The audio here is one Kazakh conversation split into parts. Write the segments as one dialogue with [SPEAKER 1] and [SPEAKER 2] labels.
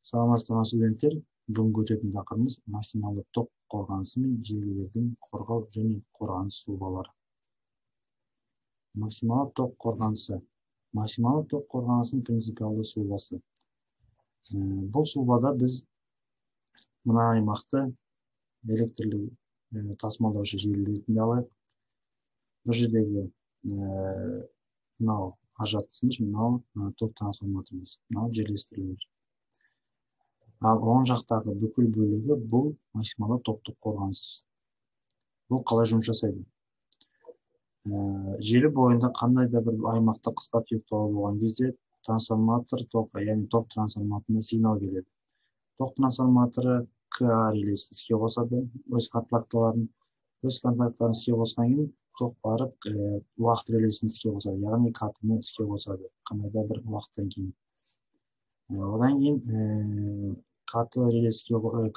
[SPEAKER 1] Саламатсыздар студенттер, бүгін көтеретін тақырыбымыз максималды ток қорғанысы мен желілердің қорғау және қорғаныс сұлбалары. Максималды ток қорғанысы. Максималды ток қорғанысының принципиалды сұлбасы. Бұл сұлбада біз мына аймақты электрлі тасымалдаушы желі ретінде алайық. Бұл жердегі мынау ажыратқышымыз, мынау ток трансформаторымыз, мынау жерлестірулер. Ал оң жақтағы бүкіл бөлігі бұл максималды токтық қорғаныс. Бұл қалай жұмыс жасайды? Желі бойында қандай да бір аймақта қысқа тұйықталу болған кезде трансформатор тоққа, яғни ток трансформаторына сигнал келеді. Ток трансформаторы КА релесін іске қосады, өз контактыларын іске қосқан кейін ток барып уақыт релесін іске қосады, яғни катыны іске қосады, қандай да бір уақыттан кейін. Одан кейін каты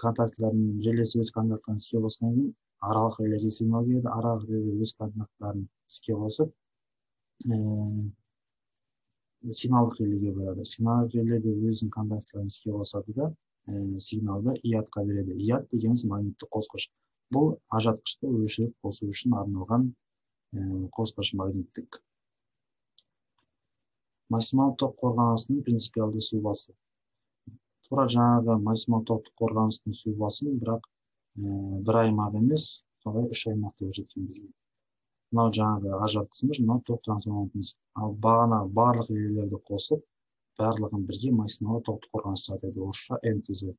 [SPEAKER 1] контактыларын релесі өз контактыларын іске қосқан кейін аралық релеге сигнал келеді, аралық реле өз контактыларын іске қосып сигналдық релеге барады. Сигналдық реледе өзінің контактыларын іске қосады да сигналды иятқа береді. Ият дегеніміз магниттік қосқыш. Бұл ажыратқышты өшіріп қосу үшін арналған қосқыш магниттік. Максималды ток қорғанысының принципиалды сұлбасы. Тура жаңағы максималды токтық қорғаныстың сұлбасын, бірақ бір аймақ емес, солай үш аймақты көрсеткен бізге. Мынау жаңағы ажыратқышымыз, мынау ток трансформаторымыз. Ал бағана барлық релелерді қосып, барлығын бірге максималды токтық қорғаныс атайды, орысша МТЗ.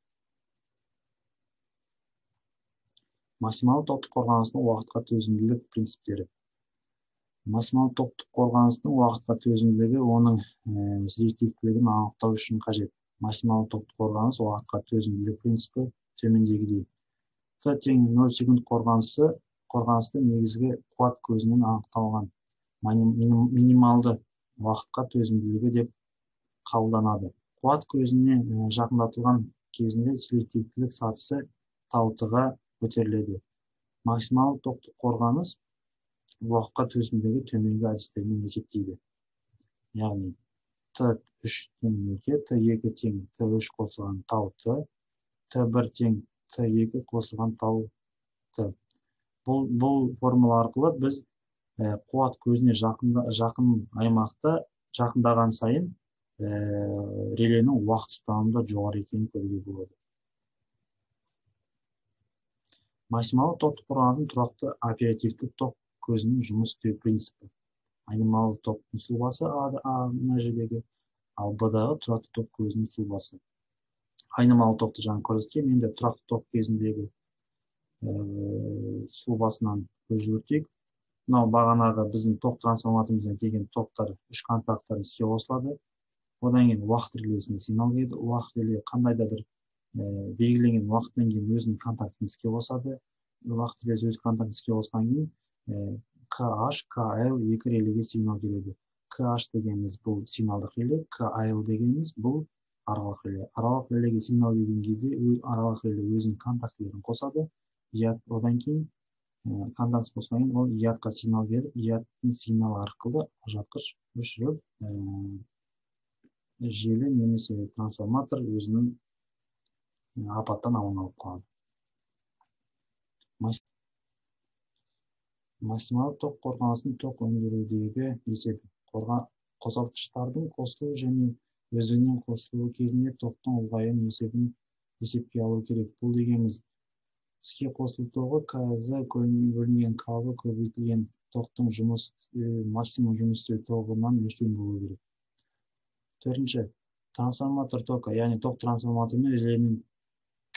[SPEAKER 1] Максималды токтық қорғанысының уақытқа төзімділік принциптері. Максималды токтық қорғаныстың уақытқа төзімділігі оның селективтілігін анықтау үшін қажет. Максималды токтық қорғаныс уақытқа төзімділік принципі төмендегідей. Т тең 0 секунд қорғанысты негізгі қуат көзінен анықталған минималды уақытқа төзімділігі деп қабылданады. Қуат көзіне жақындатылған кезінде селективтілік сатысы таутыға көтеріледі. Максималды токтық қорғаныс уақытқа төзімділігі төменгі әдістермен есептейді. Яғни Т3 тең 0-ге, Т2 тең Т3 қосылған тау Т, Т1 тең Т2 қосылған тау Т. Бұл формула арқылы біз қуат көзіне жақын аймақта жақындаған сайын реленің уақыт ұстанымда жоғары екенін көруге болады. Максималды токтық қорғаныстың тұрақты оперативтік ток көзінің жұмыс істеу принципі. Айнымалы токтың сұлбасы мына жердегі, ал Б-дағы тұрақты ток көзінің сұлбасы. Айнымалы токты жаңа көрсеткен, енді тұрақты ток кезіндегі сұлбасынан көз жүгіртейік. Мынау бағанағы біздің ток трансформаторымыздан келген токтар үш контакттар іске қосылады. Одан кейін уақыт релесіне сигнал келеді. Уақыт реле қандай да бір белгіленген уақыттан кейін өзінің контактын іске қосады. Уақыт релесі өз контактын іске қосқан кейін KH, KL екі релеге сигнал келеді. KH дегеніміз бұл сигналдық реле, KL дегеніміз бұл аралық реле. Аралық релеге сигнал келген кезде аралық реле өзінің контактілерін қосады. Одан кейін контакт қосқан кейін ол иятқа сигнал беріп, ияттың сигналы арқылы ажыратқыш өшіріп, желі немесе трансформатор өзінің апаттан аман алып қалады. Максималды ток қорғанысының ток өндірудегі есебі. Қосалтқыштардың қосылуы және өздігінен қосылуы кезінде токтың ұлғайын есепке алу керек. Бұл дегеніміз іске қосылу тоғы КЗ бөлінген КВ көбейтілген токтың максимум жұмыс істеу тоғынан үлкен болу керек. Төртінші, трансформатор тока, яғни ток трансформаторымен реленің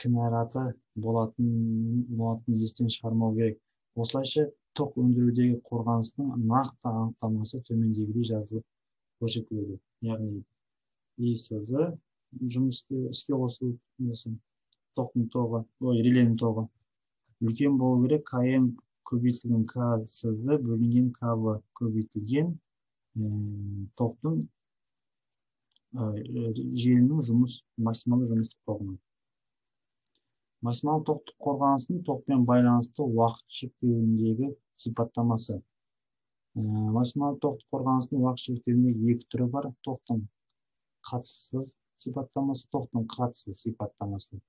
[SPEAKER 1] кінәраты болатын естен шығармау керек. Осылайша ток өндірудегі қорғаныстың нақты анықтамасы төмендегідей жазылып көрсетіледі. Яғни ИСЗ жұмыс іске қосылу токтың тоғы, реленің тоғы үлкен болу керек. КМ көбейтілген КСЗ бөлінген КВ көбейтілген токтың желінің максималды жұмыстық тоғынан. Максималды токтық қорғаныстың токпен байланысты уақыт шектеуіндегі сипаттамасы. Максималды токтық қорғаныстың уақыт шектеуіндегі екі түрі бар. Токтың қатыссыз сипаттамасы, токтун катысы сипаттамасы.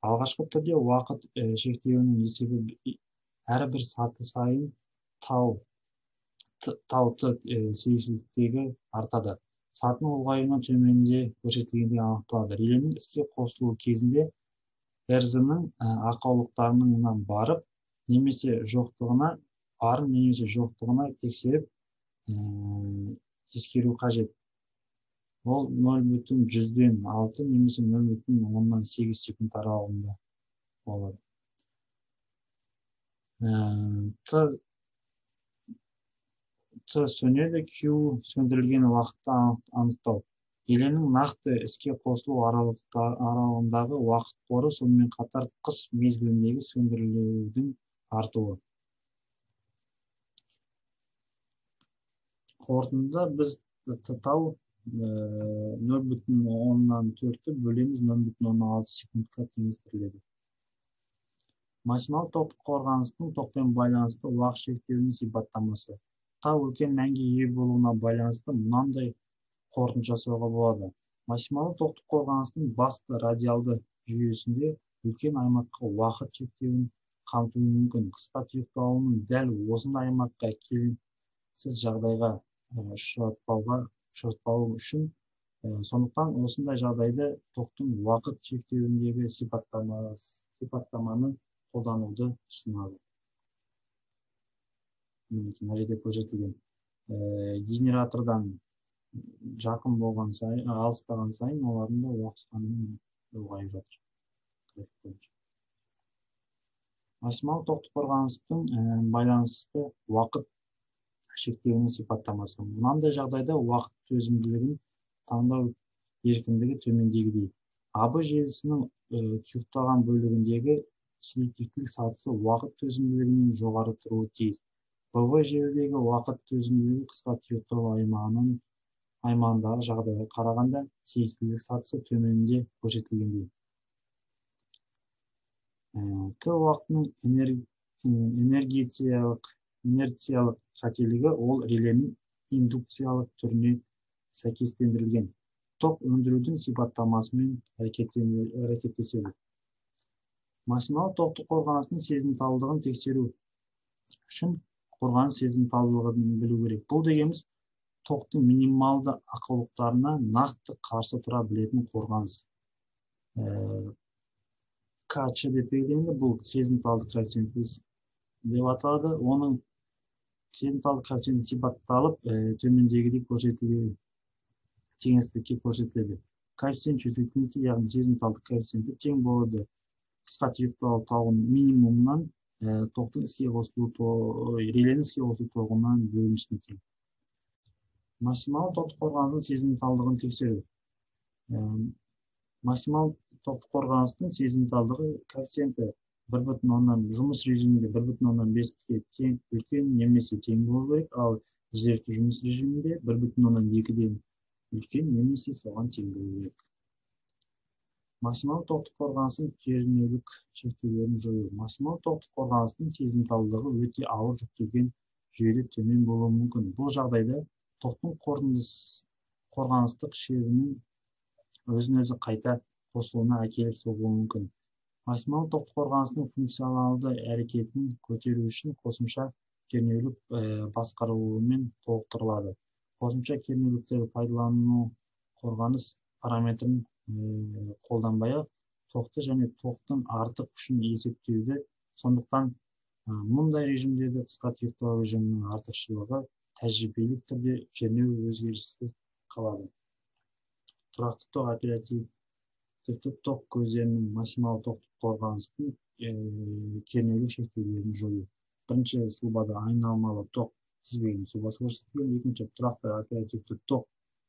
[SPEAKER 1] Алгачкы түрдө убакыт шектөөнүн эсеби ар бир саты сайын тау Т сейшилдиги артады. Сааттын улгаюунун төмөнүндө көрсөтүлгендей аныкталады. Реленин иске косулуу кезинде РЗнын акаулуктарынан барып немесе жоктугуна текшерип эскерүү кажет. Ол 0,6 немесе 0,8 секунд аралыгында болот. Т сөнөдө, Q сөндүрүлген убакытты аныктоо. Эленин накты иске косулуу аралыгындагы убакыт кору, сонун катар кыш мезгилиндеги сөндүрүлүүдүн артуу. Корутундуда биз тау 0,4 бөлөбүз 0,6 секундка теңестирилет. Максималдык токтук корганыстын ток менен байланыштуу убакыт шектөөнүн сипаттамасы. Тау үлкен мәнге ээ болууна байланыштуу мындай корутунд жасоого болот. Максималдык токтук корганыстын басты радиалды жүйөсүндө үлкен аймакка убакыт шектөөнүн камтуу мүмкүн. Кыска түйүкталуунун дәл осындай аймакка келеңсиз жагдайга учуртпоо үчүн, сондуктан осындай жагдайда токтун убакыт шектөөүндөгү сипаттаманы колданууду сунат. Мына жерде көрсөтүлгөн генератордон жакын болгон сайын, алыстаган сайын алардын да убакыт саны улгайып жатыр. Максималдык токтук корганыстын байланыштуу убакыт шектөөнүн сипаттамасы. Мындай жагдайда убакыт төзүмдүүлүгүн тандоо эркиндиги төмөндөгүдөй. АБ желисинин түйүкталган бөлүгүндөгү селективдик сатысы убакыт төзүмдүүлүгүнөн жогору туруу тийиз. БВ желидеги убакыт төзүмдүүлүгү кыска түйүкталуу аймагындагы жагдайга караганда селективдик сатысы төмөнүндө көрсөтүлгөндөй. Т убактынын инерциялык кателиги ол реленин индукциялык түрүнө сәйкестендирилген. Ток өндүрүүдүн сипаттамасы менен аракеттешет. Максималдык токтук корганыстын сезимталдыгын текшерүү үчүн корганыс сезимталдыгын билүү керек. Бул дегенибиз токтун минималдуу акаулуктарына накты каршы тура билетін корганыс. КЧ деп белгиленди, бул сезимталдык коэффициент деп аталады. Онун сезимталдык коэффициенти сипатталып, төмөндөгүдөй көрсөтүлгөн теңестикке көрсөтүлөт. Коэффициент чувствительности, ягни сезимталдык коэффициенти тең болот. Кыска түйүкталуу тогунун минимумунан токтун иске косулуу реленин иске косулуу тогунан бөлүнүшүнө тең. Максималдык токтук корганыстын сезимталдыгын текшерүү. Максималдык токтук корганыстын сезимталдыгы коэффициенти жумуш режиминде 1,5 тең үлкен немесе тең болуу керек, ал резервдүү жумуш режиминде 1,2 үлкен немесе согон тең болуу керек. Максималдык токтук корганыстын кернөөлүк шектөөлөрүн жоюу. Максималдык токтук корганыстын сезимталдыгы өтө ауыр жүктөлгөн жүйөдө төмөн болуу мүмкүн. Бул жагдайда токтун корганыстык шебинин өзүнө өзү кайта косулууна акелип согуу мүмкүн. Максималдык токтук корганыстын функционалдуу аракетин көтөрүү үчүн кошумча кернөөлүк башкаруу менен толуктурулат. Кошумча кернөөлүктөрдү пайдалануу корганыс параметрин колдонбай токту жана токтун артык күчүн эсептөөдө, сондуктан мындай режимдерде кыска түйүкталуу режиминин артыкчылыгы тажрыйбелик түрдө кернөө өзгөрүшсүз калат. Турактуу ток оперативдүү ток көздөрүнүн максималдык токтук корганыстын кернөөлүк шектөөлөрүн жоюу. Биринчи сұлбада айналмалуу ток тизбегинин сұлбасы көрсөтүлгөн, экинчи турактуу оперативдүү ток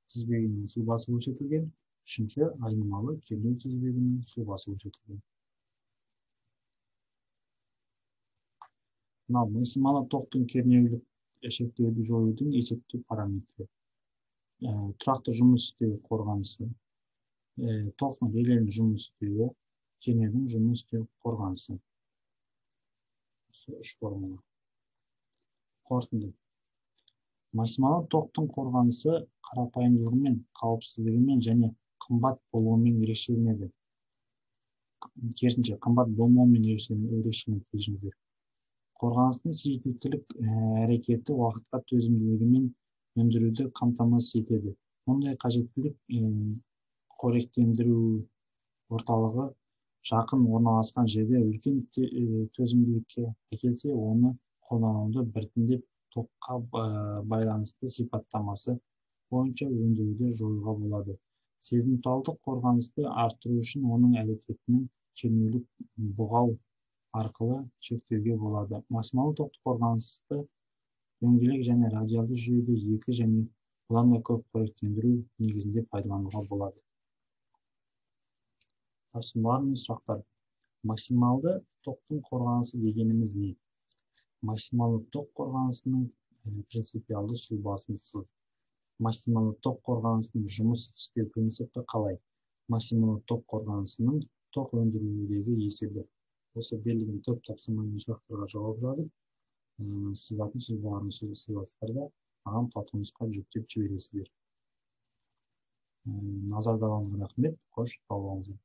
[SPEAKER 1] тизбегинин сұлбасы көрсөтүлгөн, үчүнчү айнымалуу кернөө тизбегинин сұлбасы көрсөтүлгөн. Мына максималдык токтун кернөөлүк шектөөдү жоюудун эсептөө параметри. Турактуу жумуш істөө корганысы, токтун реленин жумуш істөө, кернөөнүн жумуш істөө корганысы. Үч формула. Корутунду. Максималдык токтун корганысы карапайымдылыгы менен, каапсыздыгы менен жана қымбат болуымен ерекшеленеді. Керісінше, қымбат болмауымен ерекшеленеді, кешіріңіздер. Қорғаныстың сенситивтілік әрекеті уақытқа төзімділігімен өндіруді қамтамасыз етеді. Мұндай қажеттілік қоректендіру орталығы жақын орналасқан жерде үлкен төзімділікке әкелсе, оны қолдануды біртіндеп токқа байланысты сипаттамасы бойынша өндіруді жоюға болады. Сезімталдық қорғанысты арттыру үшін оның әрекетінің кернеулік бұғау арқылы шектеуге болады. Максималды токтық қорғанысты дөңгелек және радиалды жүйеде екі және одан да көп қоректендіру негізінде пайдалануға болады. Тапсырмалар мен сұрақтар. Максималды токтың қорғанысы дегеніміз не? Максималды ток қорғанысының принципиалды сұлбасын сыз. Максималды ток қорғанысының жұмыс істеу принципі қалай? Максималды ток қорғанысының ток өндірудегі есебі. Осы берілген топ тапсырма мен сұрақтарға жауап жазып, сызатын сұлбаларын сызасыздар да маған платонусқа жүктеп жібересіздер. Назарда болғаныңызға рахмет. Қош, сау болыңыздар.